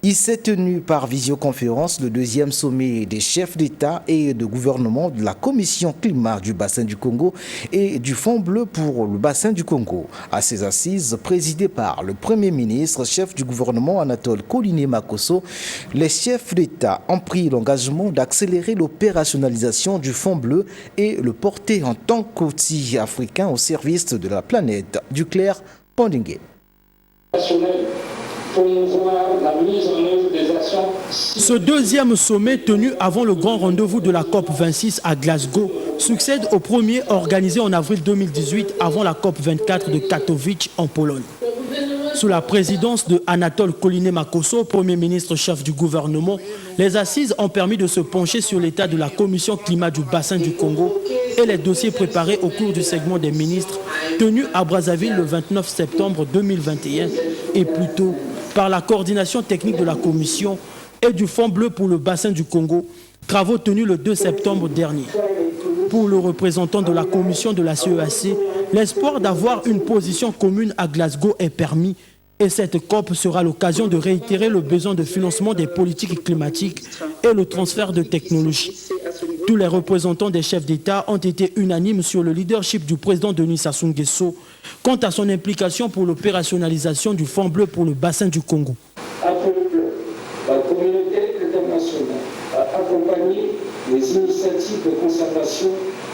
Il s'est tenu par visioconférence le deuxième sommet des chefs d'État et de gouvernement de la Commission climat du bassin du Congo et du Fonds bleu pour le bassin du Congo. À ces assises, présidées par le Premier ministre, chef du gouvernement Anatole Koliné Makosso, les chefs d'État ont pris l'engagement d'accélérer l'opérationnalisation du Fonds bleu et le porter en tant qu'outil africain au service de la planète. Duclerc Pondingue. Ce deuxième sommet tenu avant le grand rendez-vous de la COP26 à Glasgow succède au premier organisé en avril 2018 avant la COP24 de Katowice en Pologne. Sous la présidence de Anatole Koliné Makosso, Premier ministre chef du gouvernement, les assises ont permis de se pencher sur l'état de la Commission climat du bassin du Congo et les dossiers préparés au cours du segment des ministres tenu à Brazzaville le 29 septembre 2021 et plus tôt par la coordination technique de la Commission et du Fonds bleu pour le bassin du Congo, travaux tenus le 2 septembre dernier. Pour le représentant de la Commission de la CEAC, l'espoir d'avoir une position commune à Glasgow est permis et cette COP sera l'occasion de réitérer le besoin de financement des politiques climatiques et le transfert de technologies. Tous les représentants des chefs d'État ont été unanimes sur le leadership du président Denis Sassou Nguesso quant à son implication pour l'opérationnalisation du Fonds bleu pour le bassin du Congo. La communauté internationale a accompagné les initiatives de conservation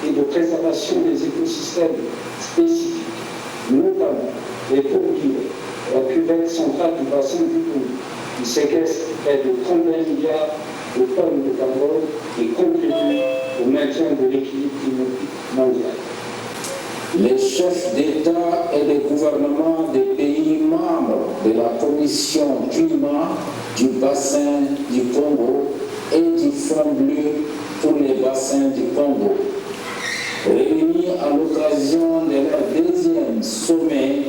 et de préservation des écosystèmes spécifiques, notamment les poursuivre la cuvette centrale du bassin du Congo, qui séquestre près de 31 milliards de tonnes de carbone et contribue au maintien de l'équilibre climatique mondial. Les chefs d'État et de gouvernement des pays membres de la Commission climat du bassin du Congo et du Fonds bleu pour les bassins du Congo, réunis à l'occasion de leur deuxième sommet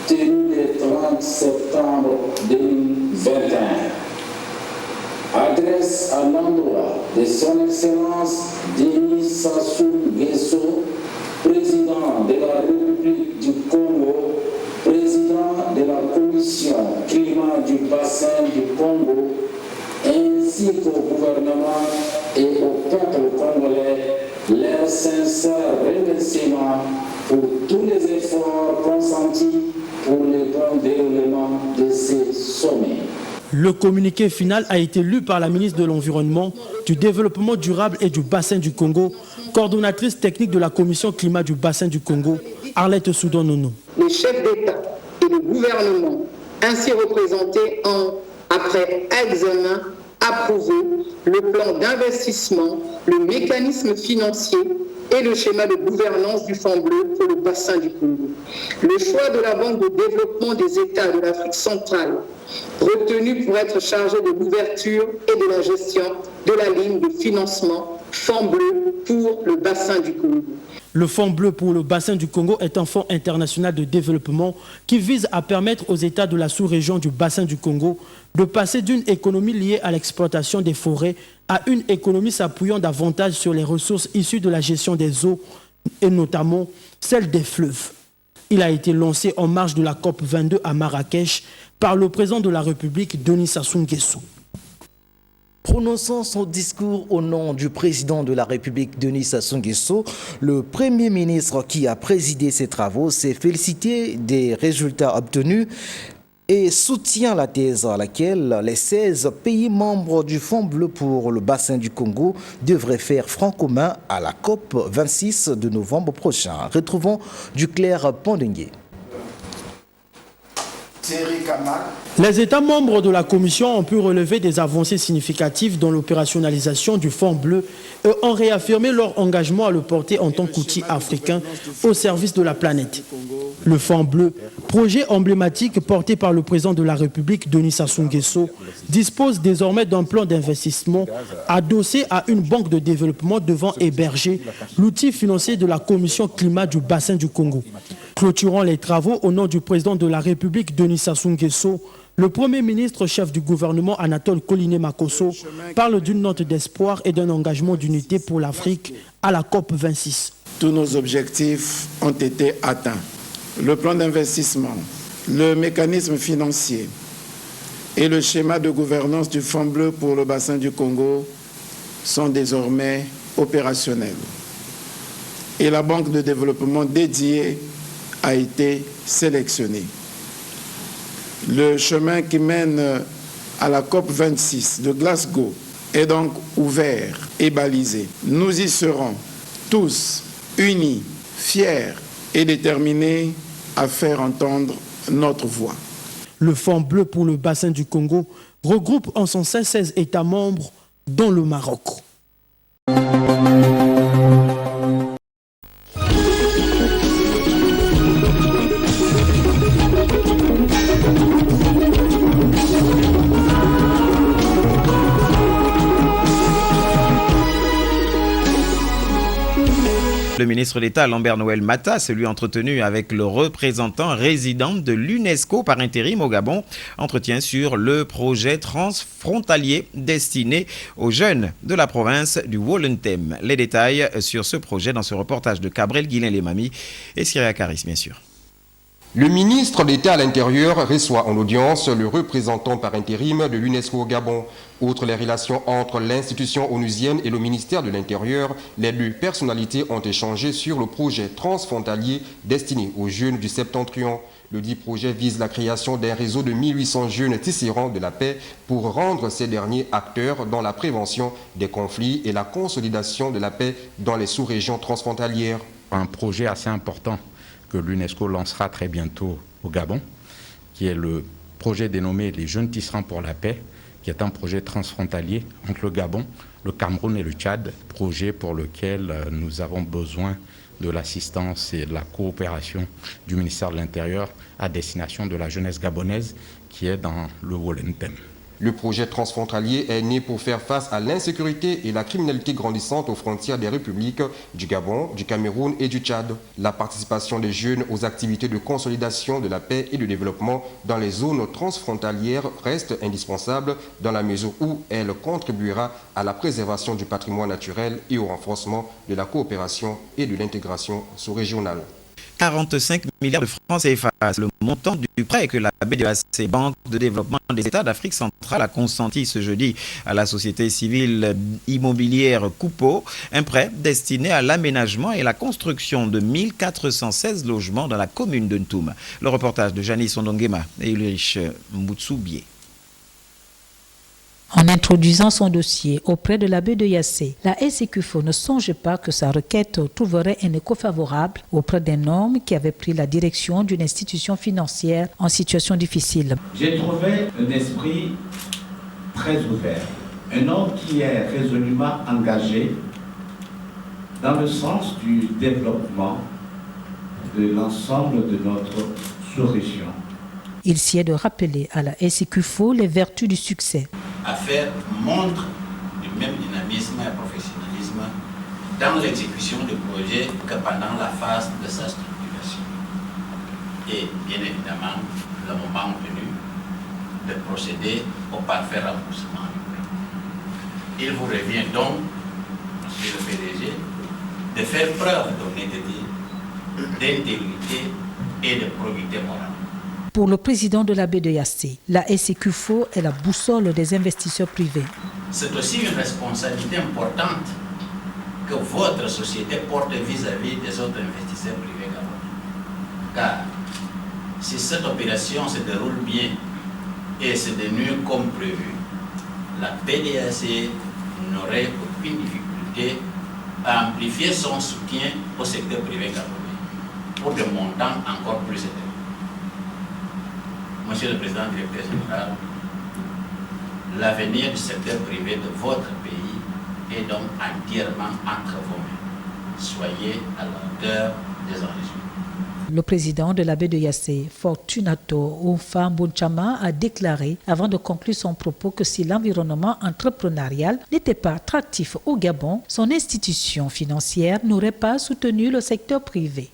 tenu le 30 septembre 2021, adresse à l'endroit de son Excellence Denis Sassou Nguesso, président de la République du Congo, président de la Commission climat du bassin du Congo, ainsi qu'au gouvernement et au peuple congolais, leur sincère remerciement pour tous les efforts consentis pour le bon déroulement de ces sommets. Le communiqué final a été lu par la ministre de l'Environnement, du Développement durable et du bassin du Congo, coordonnatrice technique de la Commission climat du bassin du Congo, Arlette Soudan-Nono. Les chefs d'État et le gouvernement ainsi représentés ont, après examen, approuvé le plan d'investissement, le mécanisme financier et le schéma de gouvernance du Fonds bleu pour le bassin du Congo. Le choix de la Banque de développement des États de l'Afrique centrale, retenu pour être chargé de l'ouverture et de la gestion de la ligne de financement Fonds bleu pour le bassin du Congo. Le Fonds bleu pour le bassin du Congo est un fonds international de développement qui vise à permettre aux États de la sous-région du bassin du Congo de passer d'une économie liée à l'exploitation des forêts à une économie s'appuyant davantage sur les ressources issues de la gestion des eaux et notamment celles des fleuves. Il a été lancé en marge de la COP22 à Marrakech par le président de la République, Denis Sassou Nguesso. Prononçant son discours au nom du président de la République, Denis Sassou Nguesso, le Premier ministre qui a présidé ces travaux s'est félicité des résultats obtenus et soutient la thèse à laquelle les 16 pays membres du Fonds bleu pour le bassin du Congo devraient faire front commun à la COP 26 de novembre prochain. Retrouvons Duclerc Pondingue. Les États membres de la Commission ont pu relever des avancées significatives dans l'opérationnalisation du Fonds bleu et ont réaffirmé leur engagement à le porter en tant qu'outil africain au service de la planète. Le Fonds bleu, projet emblématique porté par le président de la République, Denis Sassou Nguesso, dispose désormais d'un plan d'investissement adossé à une banque de développement devant héberger l'outil financier de la Commission climat du bassin du Congo. Clôturant les travaux au nom du président de la République, Denis Sassou Nguesso, le Premier ministre chef du gouvernement Anatole Koliné Makosso parle d'une note d'espoir et d'un engagement d'unité pour l'Afrique à la COP 26. Tous nos objectifs ont été atteints. Le plan d'investissement, le mécanisme financier, et le schéma de gouvernance du Fonds bleu pour le bassin du Congo sont désormais opérationnels. Et la banque de développement dédiée a été sélectionnée. Le chemin qui mène à la COP26 de Glasgow est donc ouvert et balisé. Nous y serons tous unis, fiers et déterminés à faire entendre notre voix. Le Fonds bleu pour le bassin du Congo regroupe en son sein 16 États membres, dont le Maroc. Le ministre d'État Lambert Noël Mata s'est lui entretenu avec le représentant résident de l'UNESCO par intérim au Gabon. Entretien sur le projet transfrontalier destiné aux jeunes de la province du Wollentem. Les détails sur ce projet dans ce reportage de Cabrel Guilain-Lemami et Syria Karis, bien sûr. Le ministre d'État à l'Intérieur reçoit en audience le représentant par intérim de l'UNESCO au Gabon. Outre les relations entre l'institution onusienne et le ministère de l'Intérieur, les deux personnalités ont échangé sur le projet transfrontalier destiné aux jeunes du Septentrion. Le dit projet vise la création d'un réseau de 1800 jeunes tisserands de la paix pour rendre ces derniers acteurs dans la prévention des conflits et la consolidation de la paix dans les sous-régions transfrontalières. Un projet assez important que l'UNESCO lancera très bientôt au Gabon, qui est le projet dénommé Les Jeunes Tisserands pour la Paix, qui est un projet transfrontalier entre le Gabon, le Cameroun et le Tchad, projet pour lequel nous avons besoin de l'assistance et de la coopération du ministère de l'Intérieur à destination de la jeunesse gabonaise qui est dans le Wollentem. Le projet transfrontalier est né pour faire face à l'insécurité et la criminalité grandissante aux frontières des républiques du Gabon, du Cameroun et du Tchad. La participation des jeunes aux activités de consolidation de la paix et du développement dans les zones transfrontalières reste indispensable dans la mesure où elle contribuera à la préservation du patrimoine naturel et au renforcement de la coopération et de l'intégration sous-régionale. 45 milliards de francs CFA, le montant du prêt que la BDAC, Banque de développement des États d'Afrique centrale, a consenti ce jeudi à la société civile immobilière Coupeau, un prêt destiné à l'aménagement et la construction de 1416 logements dans la commune de Ntoum. Le reportage de Janice Ondongema et Ulrich Moutsoubié. En introduisant son dossier auprès de l'abbé de Yassé, la SCQFO ne songe pas que sa requête trouverait un écho favorable auprès d'un homme qui avait pris la direction d'une institution financière en situation difficile. J'ai trouvé un esprit très ouvert, un homme qui est résolument engagé dans le sens du développement de l'ensemble de notre sous-région. Il sied de rappeler à la SCQFO les vertus du succès. À faire montre du même dynamisme et professionnalisme dans l'exécution du projet que pendant la phase de sa structuration. Et bien évidemment, le moment venu de procéder au parfait remboursement du prêt. Il vous revient donc, monsieur le PDG, de faire preuve d'honnêteté, d'intégrité et de probité morale. Pour le président de la baie de Yassé, la SCQFO est la boussole des investisseurs privés. C'est aussi une responsabilité importante que votre société porte vis-à-vis des autres investisseurs privés gabonais. Car si cette opération se déroule bien et se dénoue comme prévu, la BDAC n'aurait aucune difficulté à amplifier son soutien au secteur privé gabonais pour des montants encore plus élevés. Monsieur le Président directeur général, l'avenir du secteur privé de votre pays est donc entièrement entre vos mains. Soyez à la hauteur des engagements. Le président de la baie de Yassé, Fortunato Oufam Bonchama, a déclaré avant de conclure son propos que si l'environnement entrepreneurial n'était pas attractif au Gabon, son institution financière n'aurait pas soutenu le secteur privé.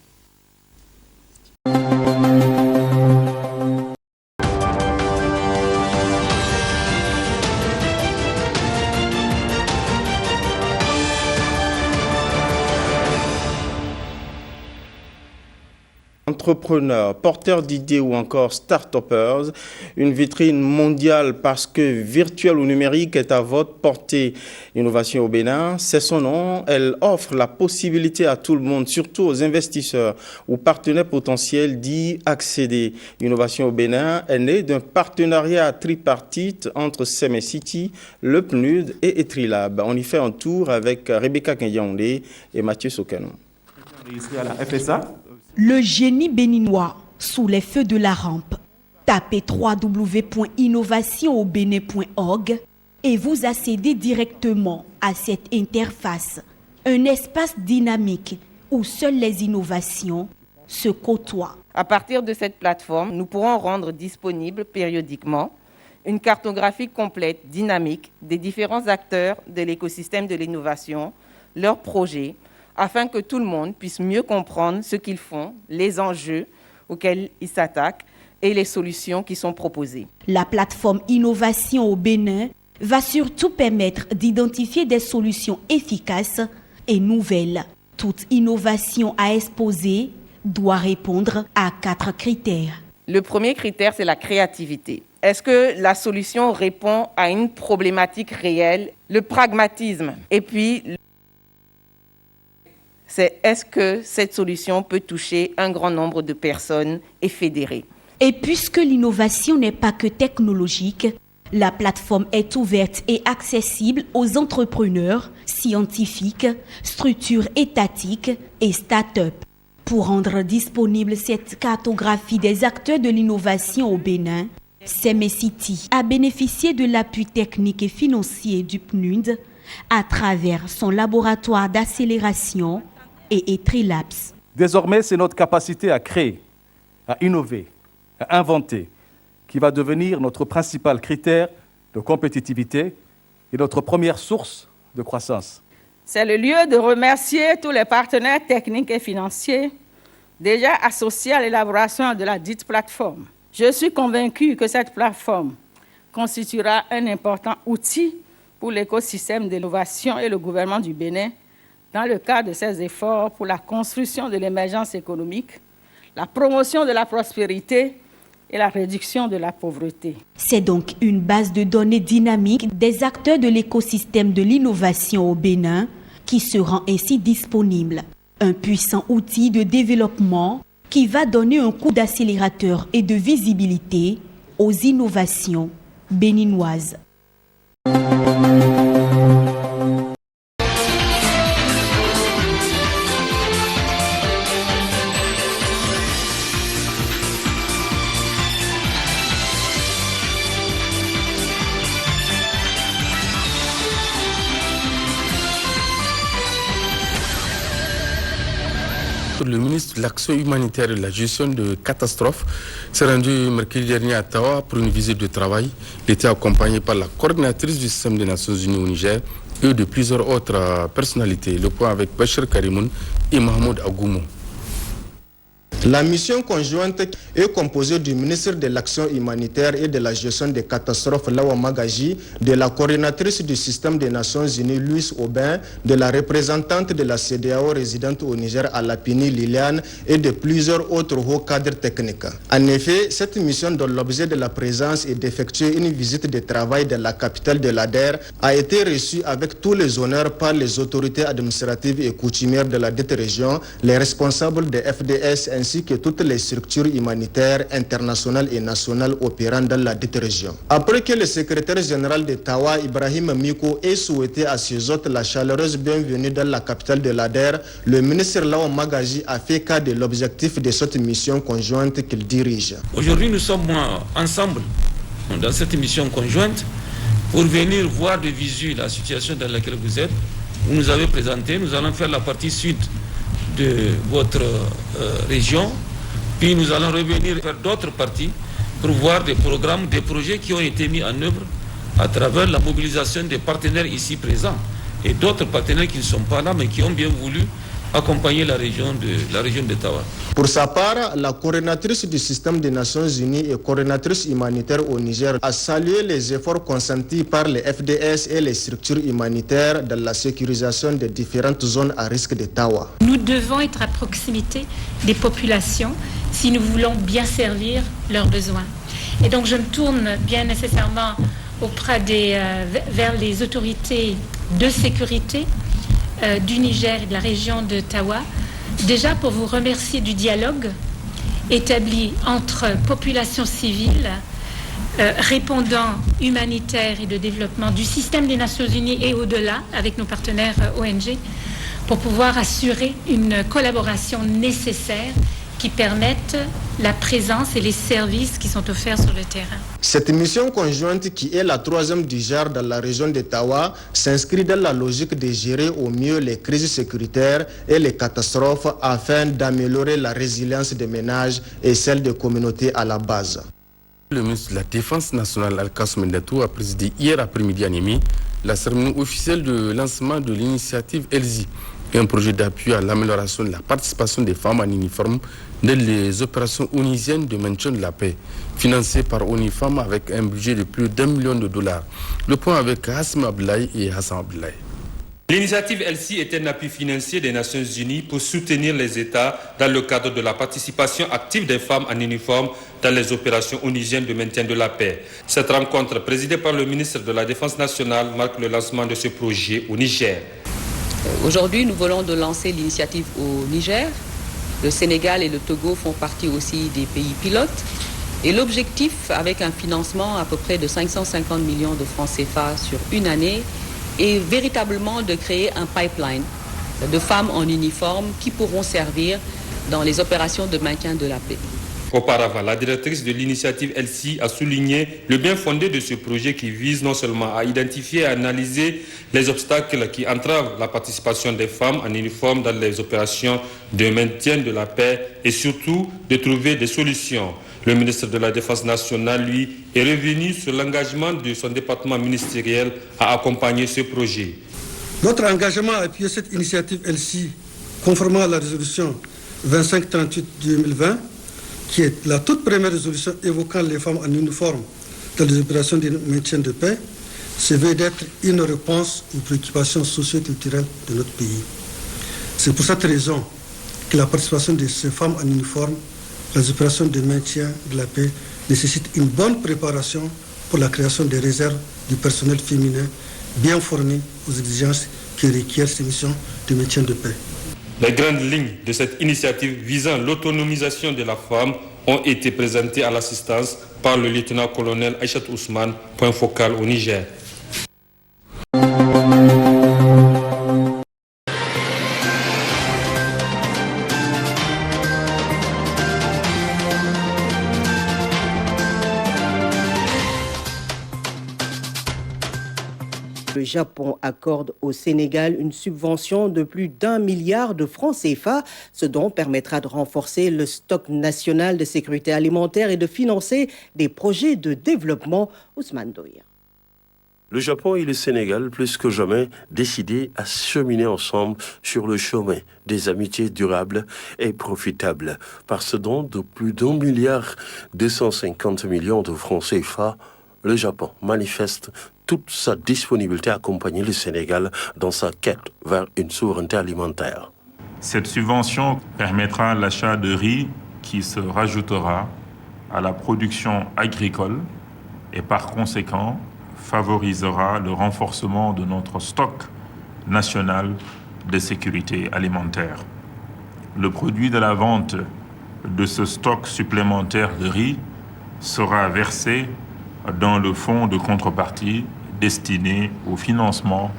Entrepreneurs, porteurs d'idées ou encore start-uppers, une vitrine mondiale parce que virtuel ou numérique est à votre portée. Innovation au Bénin, c'est son nom. Elle offre la possibilité à tout le monde, surtout aux investisseurs ou partenaires potentiels, d'y accéder. Innovation au Bénin est née d'un partenariat tripartite entre Semecity, le PNUD et Etrilab. On y fait un tour avec Rebecca Kenyandé et Mathieu Sokano. Le génie béninois sous les feux de la rampe. Tapez www.innovationaubénin.org et vous accédez directement à cette interface. Un espace dynamique où seules les innovations se côtoient. À partir de cette plateforme, nous pourrons rendre disponible périodiquement une cartographie complète, dynamique, des différents acteurs de l'écosystème de l'innovation, leurs projets, afin que tout le monde puisse mieux comprendre ce qu'ils font, les enjeux auxquels ils s'attaquent et les solutions qui sont proposées. La plateforme Innovation au Bénin va surtout permettre d'identifier des solutions efficaces et nouvelles. Toute innovation à exposer doit répondre à 4 critères. Le premier critère, c'est la créativité. Est-ce que la solution répond à une problématique réelle? Le pragmatisme. Et puis, c'est est-ce que cette solution peut toucher un grand nombre de personnes et fédérer. Et puisque l'innovation n'est pas que technologique, la plateforme est ouverte et accessible aux entrepreneurs, scientifiques, structures étatiques et start-up. Pour rendre disponible cette cartographie des acteurs de l'innovation au Bénin, Semecity a bénéficié de l'appui technique et financier du PNUD à travers son laboratoire d'accélération et Etrilabs. Désormais, c'est notre capacité à créer, à innover, à inventer qui va devenir notre principal critère de compétitivité et notre première source de croissance. C'est le lieu de remercier tous les partenaires techniques et financiers déjà associés à l'élaboration de la dite plateforme. Je suis convaincu que cette plateforme constituera un important outil pour l'écosystème d'innovation et le gouvernement du Bénin dans le cadre de ses efforts pour la construction de l'émergence économique, la promotion de la prospérité et la réduction de la pauvreté. C'est donc une base de données dynamique des acteurs de l'écosystème de l'innovation au Bénin qui se rend ainsi disponible. Un puissant outil de développement qui va donner un coup d'accélérateur et de visibilité aux innovations béninoises. Le ministre de l'Action humanitaire et de la gestion de catastrophes s'est rendu mercredi dernier à Tawa pour une visite de travail. Il était accompagné par la coordinatrice du système des Nations Unies au Niger et de plusieurs autres personnalités. Le point avec Bachir Karimoun et Mahmoud Agoumo. La mission conjointe est composée du ministre de l'Action humanitaire et de la gestion des catastrophes Lawa Magaji, de la coordinatrice du système des Nations Unies Louise Aubin, de la représentante de la CEDEAO résidente au Niger à Lapini Liliane et de plusieurs autres hauts cadres techniques. En effet, cette mission dont l'objet de la présence est d'effectuer une visite de travail dans la capitale de l'ADER a été reçue avec tous les honneurs par les autorités administratives et coutumières de la dite région, les responsables des FDS ainsi que toutes les structures humanitaires internationales et nationales opérant dans la dite région. Après que le secrétaire général de Tawa, Ibrahim Miko, ait souhaité à ses hôtes la chaleureuse bienvenue dans la capitale de l'ADER, le ministre Lawa Magaji a fait cas de l'objectif de cette mission conjointe qu'il dirige. Aujourd'hui, nous sommes ensemble dans cette mission conjointe pour venir voir de visu la situation dans laquelle vous êtes. Vous nous avez présenté, nous allons faire la partie sud de votre région, puis nous allons revenir faire d'autres parties pour voir des programmes, des projets qui ont été mis en œuvre à travers la mobilisation des partenaires ici présents et d'autres partenaires qui ne sont pas là mais qui ont bien voulu accompagner la région de Tawa. Pour sa part, la coordinatrice du système des Nations Unies et coordinatrice humanitaire au Niger a salué les efforts consentis par les FDS et les structures humanitaires dans la sécurisation des différentes zones à risque de Tawa. Nous devons être à proximité des populations si nous voulons bien servir leurs besoins. Et donc je me tourne bien nécessairement vers les autorités de sécurité du Niger et de la région de Tawa, déjà pour vous remercier du dialogue établi entre populations civiles, répondants humanitaires et de développement du système des Nations Unies et au-delà, avec nos partenaires ONG, pour pouvoir assurer une collaboration nécessaire qui permettent la présence et les services qui sont offerts sur le terrain. Cette mission conjointe, qui est la troisième du genre dans la région de Tawa, s'inscrit dans la logique de gérer au mieux les crises sécuritaires et les catastrophes afin d'améliorer la résilience des ménages et celle des communautés à la base. Le ministre de la Défense nationale, Al-Kassoum Ndatou, a présidé hier après-midi à Niamey la cérémonie officielle de lancement de l'initiative ELSI, un projet d'appui à l'amélioration de la participation des femmes en uniforme dans les opérations onisiennes de maintien de la paix, financé par ONIFEM avec un budget de plus d'$1 million. Le point avec Hassim Abdoulaye et Hassan Abdoulaye. L'initiative ELSI est un appui financier des Nations Unies pour soutenir les États dans le cadre de la participation active des femmes en uniforme dans les opérations onisiennes de maintien de la paix. Cette rencontre, présidée par le ministre de la Défense nationale, marque le lancement de ce projet au Niger. Aujourd'hui, nous venons de lancer l'initiative au Niger. Le Sénégal et le Togo font partie aussi des pays pilotes. Et l'objectif, avec un financement à peu près de 550 millions de francs CFA sur une année, est véritablement de créer un pipeline de femmes en uniforme qui pourront servir dans les opérations de maintien de la paix. Auparavant, la directrice de l'initiative ELSI a souligné le bien fondé de ce projet qui vise non seulement à identifier et à analyser les obstacles qui entravent la participation des femmes en uniforme dans les opérations de maintien de la paix et surtout de trouver des solutions. Le ministre de la Défense nationale, lui, est revenu sur l'engagement de son département ministériel à accompagner ce projet. Notre engagement à appuyer cette initiative ELSI, conformément à la résolution 2538-2020, qui est la toute première résolution évoquant les femmes en uniforme dans les opérations de maintien de paix, se veut d'être une réponse aux préoccupations socio-culturelles de notre pays. C'est pour cette raison que la participation de ces femmes en uniforme dans les opérations de maintien de la paix nécessite une bonne préparation pour la création des réserves du personnel féminin bien formé aux exigences que requièrent ces missions de maintien de paix. Les grandes lignes de cette initiative visant l'autonomisation de la femme ont été présentées à l'assistance par le lieutenant-colonel Aïchat Ousmane, point focal au Niger. Le Japon accorde au Sénégal une subvention de plus d'1 milliard de francs CFA, ce dont permettra de renforcer le stock national de sécurité alimentaire et de financer des projets de développement. Ousmane Doir. Le Japon et le Sénégal, plus que jamais, décidés à cheminer ensemble sur le chemin des amitiés durables et profitables. Par ce don de plus d'1 milliard 250 millions de francs CFA, le Japon manifeste toute sa disponibilité à accompagner le Sénégal dans sa quête vers une souveraineté alimentaire. Cette subvention permettra l'achat de riz qui se rajoutera à la production agricole et par conséquent favorisera le renforcement de notre stock national de sécurité alimentaire. Le produit de la vente de ce stock supplémentaire de riz sera versé dans le fonds de contrepartie destiné au financement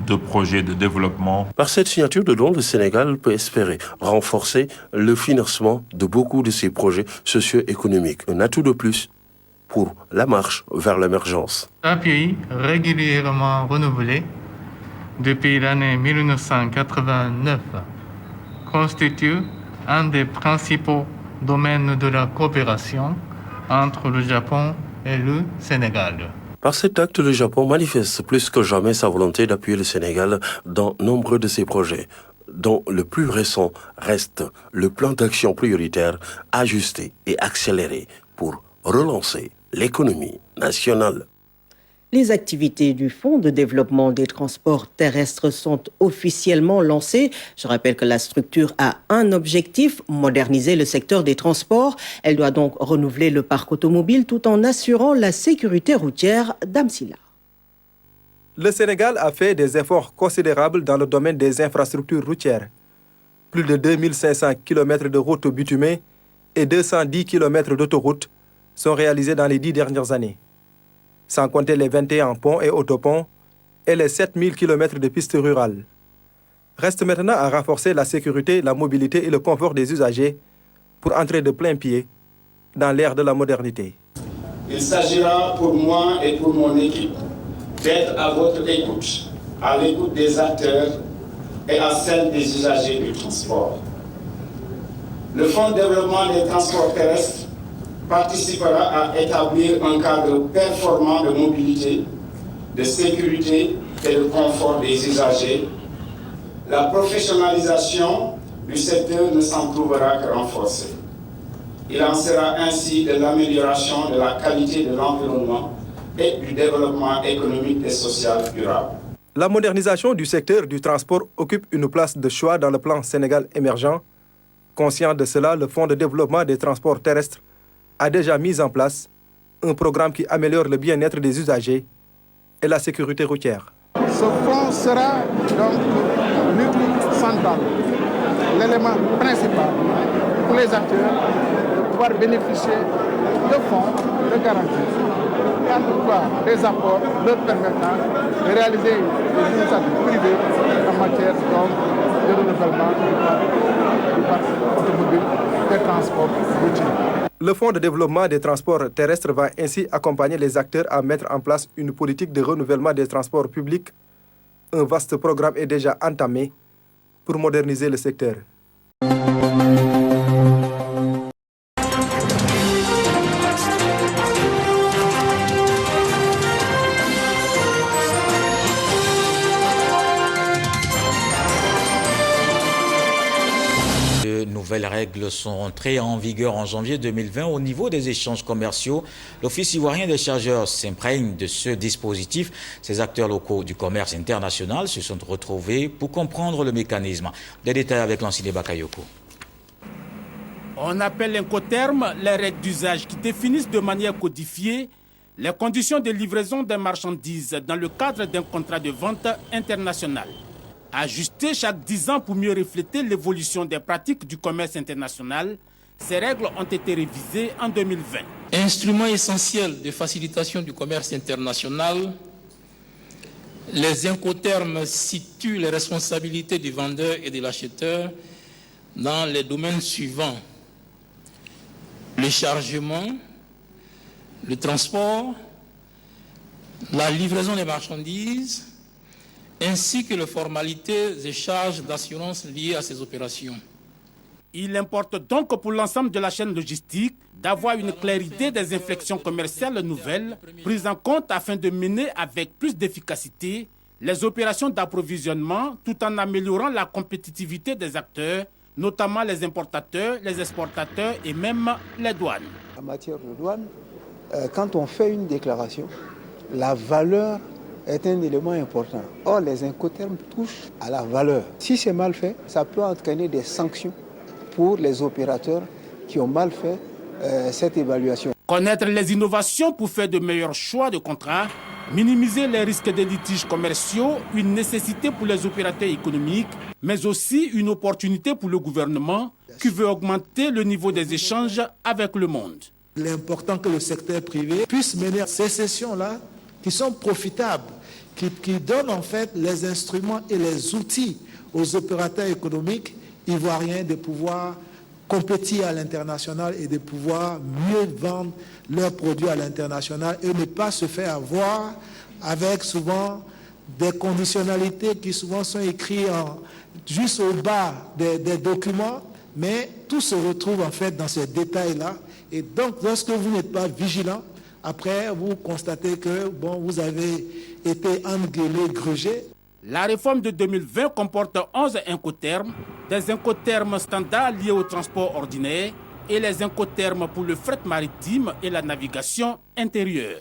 de projets de développement. Par cette signature de don, le Sénégal peut espérer renforcer le financement de beaucoup de ces projets socio-économiques. Un atout de plus pour la marche vers l'émergence. Un pays régulièrement renouvelé depuis l'année 1989 constitue un des principaux domaines de la coopération entre le Japon et le Sénégal. Par cet acte, le Japon manifeste plus que jamais sa volonté d'appuyer le Sénégal dans nombreux de ses projets, dont le plus récent reste le plan d'action prioritaire ajusté et accéléré pour relancer l'économie nationale. Les activités du Fonds de développement des transports terrestres sont officiellement lancées. Je rappelle que la structure a un objectif, moderniser le secteur des transports. Elle doit donc renouveler le parc automobile tout en assurant la sécurité routière. Damsila. Le Sénégal a fait des efforts considérables dans le domaine des infrastructures routières. Plus de 2500 km de routes bitumées et 210 km d'autoroutes sont réalisés dans les 10 dernières années. Sans compter les 21 ponts et autoponts et les 7000 km de pistes rurales. Reste maintenant à renforcer la sécurité, la mobilité et le confort des usagers pour entrer de plein pied dans l'ère de la modernité. Il s'agira pour moi et pour mon équipe d'être à votre écoute, à l'écoute des acteurs et à celle des usagers du transport. Le Fonds de développement des transports terrestres participera à établir un cadre performant de mobilité, de sécurité et de confort des usagers. La professionnalisation du secteur ne s'en trouvera que renforcée. Il en sera ainsi de l'amélioration de la qualité de l'environnement et du développement économique et social durable. La modernisation du secteur du transport occupe une place de choix dans le plan Sénégal émergent. Conscient de cela, le Fonds de développement des transports terrestres a déjà mis en place un programme qui améliore le bien-être des usagers et la sécurité routière. Ce fonds sera donc l'outil central, l'élément principal pour les acteurs de pouvoir bénéficier de fonds de garantie et en tout cas des apports leur permettant de réaliser des initiatives privées en matière de renouvellement du parc automobile des transports routiers. Le Fonds de développement des transports terrestres va ainsi accompagner les acteurs à mettre en place une politique de renouvellement des transports publics. Un vaste programme est déjà entamé pour moderniser le secteur. Nouvelles règles sont entrées en vigueur en janvier 2020 au niveau des échanges commerciaux. L'Office ivoirien des chargeurs s'imprègne de ce dispositif. Ces acteurs locaux du commerce international se sont retrouvés pour comprendre le mécanisme. Des détails avec Lancine Bakayoko. On appelle Incoterm les règles d'usage qui définissent de manière codifiée les conditions de livraison des marchandises dans le cadre d'un contrat de vente international. Ajustées chaque 10 ans pour mieux refléter l'évolution des pratiques du commerce international, ces règles ont été révisées en 2020. Instrument essentiel de facilitation du commerce international, les Incoterms situent les responsabilités du vendeur et de l'acheteur dans les domaines suivants: le chargement, le transport, la livraison des marchandises, ainsi que les formalités et charges d'assurance liées à ces opérations. Il importe donc pour l'ensemble de la chaîne logistique d'avoir une claire idée des inflexions commerciales nouvelles prises en compte afin de mener avec plus d'efficacité les opérations d'approvisionnement tout en améliorant la compétitivité des acteurs, notamment les importateurs, les exportateurs et même les douanes. En matière de douane, quand on fait une déclaration, la valeur est un élément important. Or, les Incoterms touchent à la valeur. Si c'est mal fait, ça peut entraîner des sanctions pour les opérateurs qui ont mal fait cette évaluation. Connaître les innovations pour faire de meilleurs choix de contrats, minimiser les risques de litiges commerciaux, une nécessité pour les opérateurs économiques, mais aussi une opportunité pour le gouvernement qui veut augmenter le niveau des échanges avec le monde. Il est important que le secteur privé puisse mener ces sessions-là qui sont profitables, qui donnent en fait les instruments et les outils aux opérateurs économiques ivoiriens de pouvoir compétir à l'international et de pouvoir mieux vendre leurs produits à l'international et ne pas se faire avoir avec souvent des conditionnalités qui souvent sont écrites juste au bas des documents, mais tout se retrouve en fait dans ces détails-là. Et donc, lorsque vous n'êtes pas vigilant, après, vous constatez que vous avez été engueulé, grugé. La réforme de 2020 comporte 11 Incoterms, des Incoterms standards liés au transport ordinaire et les Incoterms pour le fret maritime et la navigation intérieure.